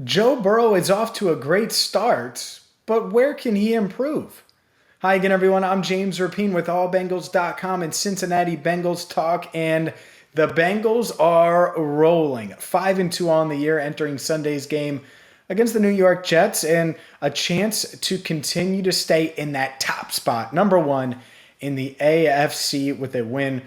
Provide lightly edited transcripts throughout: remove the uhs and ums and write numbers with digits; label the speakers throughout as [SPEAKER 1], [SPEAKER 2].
[SPEAKER 1] Joe Burrow is off to a great start, but where can he improve? Hi again, everyone. I'm James Rapien with AllBengals.com and Cincinnati Bengals Talk, and the Bengals are rolling 5-2 on the year, entering Sunday's game against the New York Jets, and a chance to continue to stay in that top spot, number one in the AFC, with a win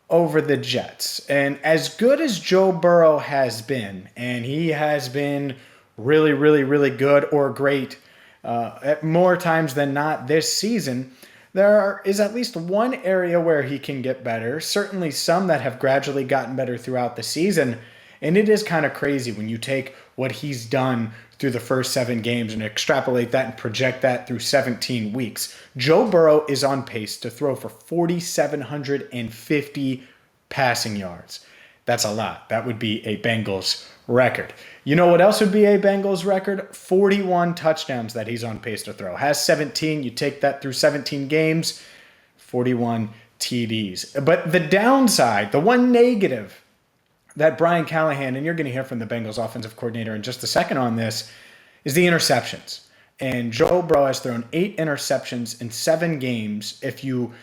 [SPEAKER 1] over the Jets. And as good as Joe Burrow has been, and he has been really, really, really good or great at more times than not this season, is at least one area where he can get better. Certainly some that have gradually gotten better throughout the season. And it is kind of crazy when you take what he's done through the first 7 games and extrapolate that and project that through 17 weeks. Joe Burrow is on pace to throw for 4,750 passing yards. That's a lot. That would be a Bengals record. You know what else would be a Bengals record? 41 touchdowns that he's on pace to throw. Has 17. You take that through 17 games, 41 TDs. But the downside, the one negative that Brian Callahan, and you're going to hear from the Bengals offensive coordinator in just a second on this, is the interceptions. And Joe Burrow has thrown 8 interceptions in 7 games. If you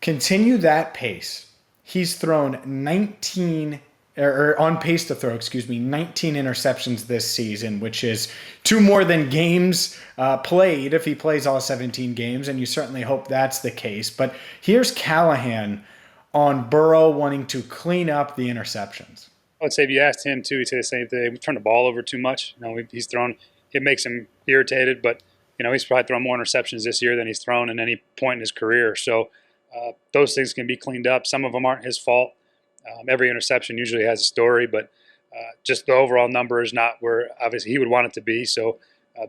[SPEAKER 1] continue that pace, he's thrown 19, or on pace to throw, 19 interceptions this season, which is 2 more than games played if he plays all 17 games, and you certainly hope that's the case. But here's Callahan on Burrow wanting to clean up the interceptions.
[SPEAKER 2] I would say if you asked him too, he'd say the same thing. We turn the ball over too much. He's thrown. It makes him irritated, but he's probably thrown more interceptions this year than he's thrown in any point in his career. So those things can be cleaned up. Some of them aren't his fault. Every interception usually has a story, but just the overall number is not where obviously he would want it to be. So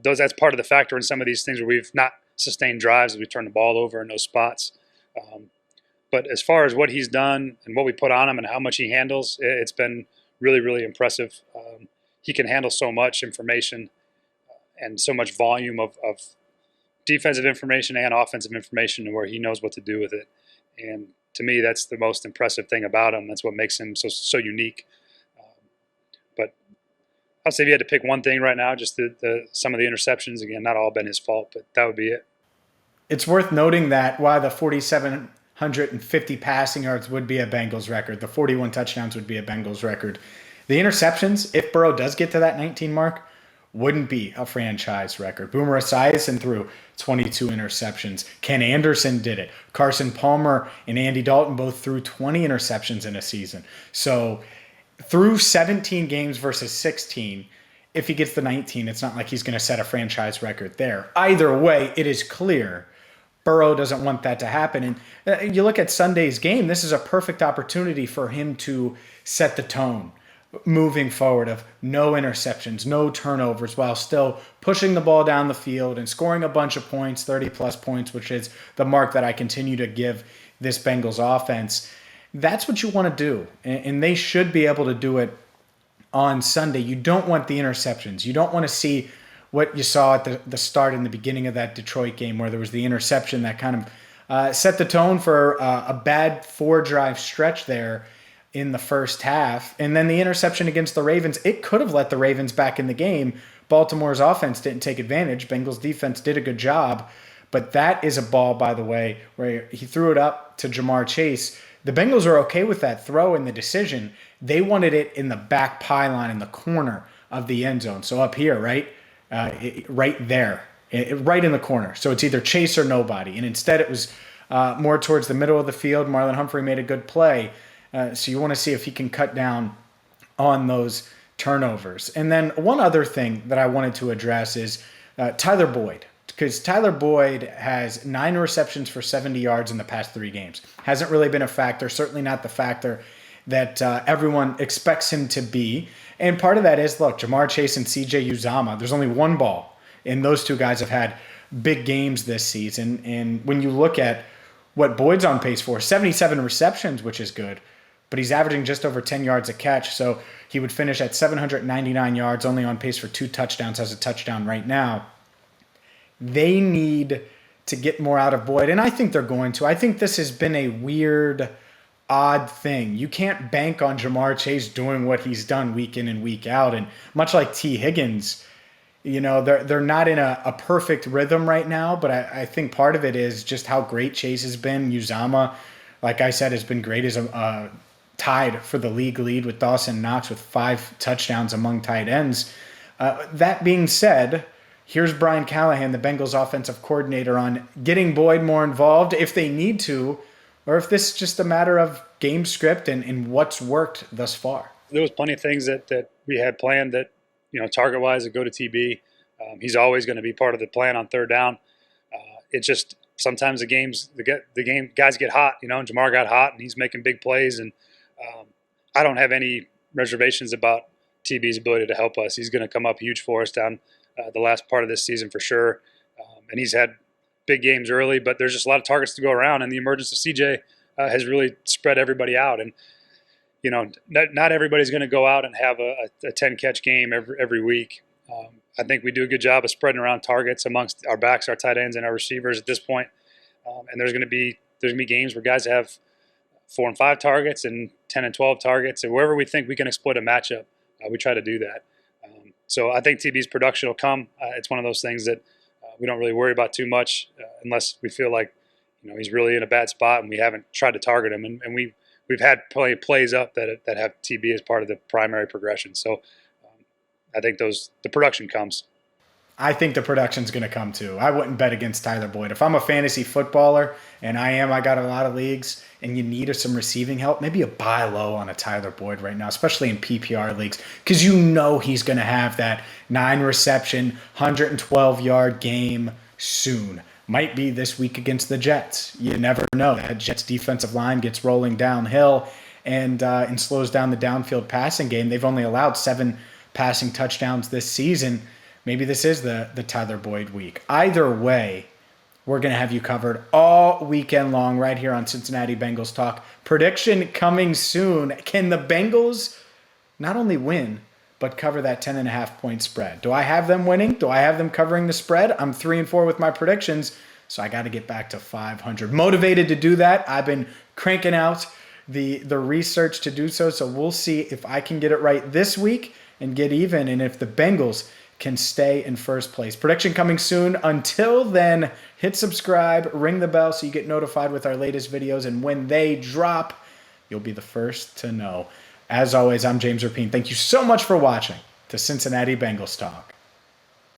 [SPEAKER 2] that's part of the factor in some of these things where we've not sustained drives as we turn the ball over in those spots. But as far as what he's done and what we put on him and how much he handles, it's been really, really impressive. He can handle so much information and so much volume of defensive information and offensive information, where he knows what to do with it. And to me, that's the most impressive thing about him. That's what makes him so unique. But I'll say if you had to pick one thing right now, just some of the interceptions, again, not all been his fault, but that would be it.
[SPEAKER 1] It's worth noting that while the 4,750 passing yards would be a Bengals record, the 41 touchdowns would be a Bengals record, the interceptions, if Burrow does get to that 19 mark, wouldn't be a franchise record. Boomer Esiason threw 22 interceptions. Ken Anderson did it. Carson Palmer and Andy Dalton both threw 20 interceptions in a season. So through 17 games versus 16, if he gets the 19, it's not like he's going to set a franchise record there. Either way, it is clear Burrow doesn't want that to happen. And you look at Sunday's game, this is a perfect opportunity for him to set the tone moving forward of no interceptions, no turnovers, while still pushing the ball down the field and scoring a bunch of points, 30-plus points, which is the mark that I continue to give this Bengals offense. That's what you want to do, and they should be able to do it on Sunday. You don't want the interceptions. You don't want to see what you saw at the start in the beginning of that Detroit game, where there was the interception that kind of set the tone for a bad 4-drive stretch there in the first half. And then the interception against the Ravens, it could have let the Ravens back in the game. Baltimore's offense didn't take advantage. Bengals defense did a good job. But that is a ball, by the way, where he threw it up to Jamar Chase. The Bengals are okay with that throw and the decision. They wanted it in the back pylon in the corner of the end zone. So up here, right? Right there, right in the corner. So it's either Chase or nobody. And instead it was more towards the middle of the field. Marlon Humphrey made a good play. So you want to see if he can cut down on those turnovers. And then one other thing that I wanted to address is Tyler Boyd, because Tyler Boyd has 9 receptions for 70 yards in the past 3 games. Hasn't really been a factor, certainly not the factor that everyone expects him to be. And part of that is, look, Jamar Chase and CJ Uzama, there's only one ball, and those 2 guys have had big games this season. And when you look at what Boyd's on pace for, 77 receptions, which is good, but he's averaging just over 10 yards a catch, so he would finish at 799 yards, only on pace for 2 touchdowns, has a touchdown right now. They need to get more out of Boyd, and I think they're going to. I think this has been a weird odd thing. You can't bank on Jamar Chase doing what he's done week in and week out. And much like T. Higgins, they're not in a perfect rhythm right now, but I think part of it is just how great Chase has been. Uzama, like I said, has been great as a tied for the league lead with Dawson Knox with 5 touchdowns among tight ends. That being said, here's Brian Callahan, the Bengals offensive coordinator, on getting Boyd more involved if they need to, or if this is just a matter of game script and what's worked thus far.
[SPEAKER 2] There was plenty of things that we had planned that, target-wise, that go to TB. He's always going to be part of the plan on third down. It's just sometimes the game guys get hot, and Jamar got hot, and he's making big plays. And I don't have any reservations about TB's ability to help us. He's going to come up huge for us down the last part of this season for sure. And he's had big games early, but there's just a lot of targets to go around, and the emergence of CJ has really spread everybody out. And not everybody's going to go out and have a 10-catch game every week. I think we do a good job of spreading around targets amongst our backs, our tight ends, and our receivers at this point. And there's going to be games where guys have 4 and 5 targets and 10 and 12 targets, and wherever we think we can exploit a matchup, we try to do that. So I think TB's production will come. It's one of those things that we don't really worry about too much unless we feel like he's really in a bad spot and we haven't tried to target him. And we've had plays up that have TB as part of the primary progression. So I think the production comes.
[SPEAKER 1] I think the production's going to come too. I wouldn't bet against Tyler Boyd. If I'm a fantasy footballer, and I got a lot of leagues, and you need some receiving help, maybe a buy low on a Tyler Boyd right now, especially in PPR leagues, because he's going to have that 9-reception, 112-yard game soon. Might be this week against the Jets. You never know. That Jets defensive line gets rolling downhill and slows down the downfield passing game. They've only allowed 7 passing touchdowns this season. Maybe this is the Tyler Boyd week. Either way, we're going to have you covered all weekend long right here on Cincinnati Bengals Talk. Prediction coming soon. Can the Bengals not only win, but cover that 10.5-point spread? Do I have them winning? Do I have them covering the spread? I'm 3-4 with my predictions, so I got to get back to 500. Motivated to do that. I've been cranking out the research to do so we'll see if I can get it right this week and get even, and if the Bengals can stay in first place. Prediction coming soon. Until then, hit subscribe, ring the bell so you get notified with our latest videos, and when they drop, you'll be the first to know. As always, I'm James Rapien. Thank you so much for watching the Cincinnati Bengals Talk.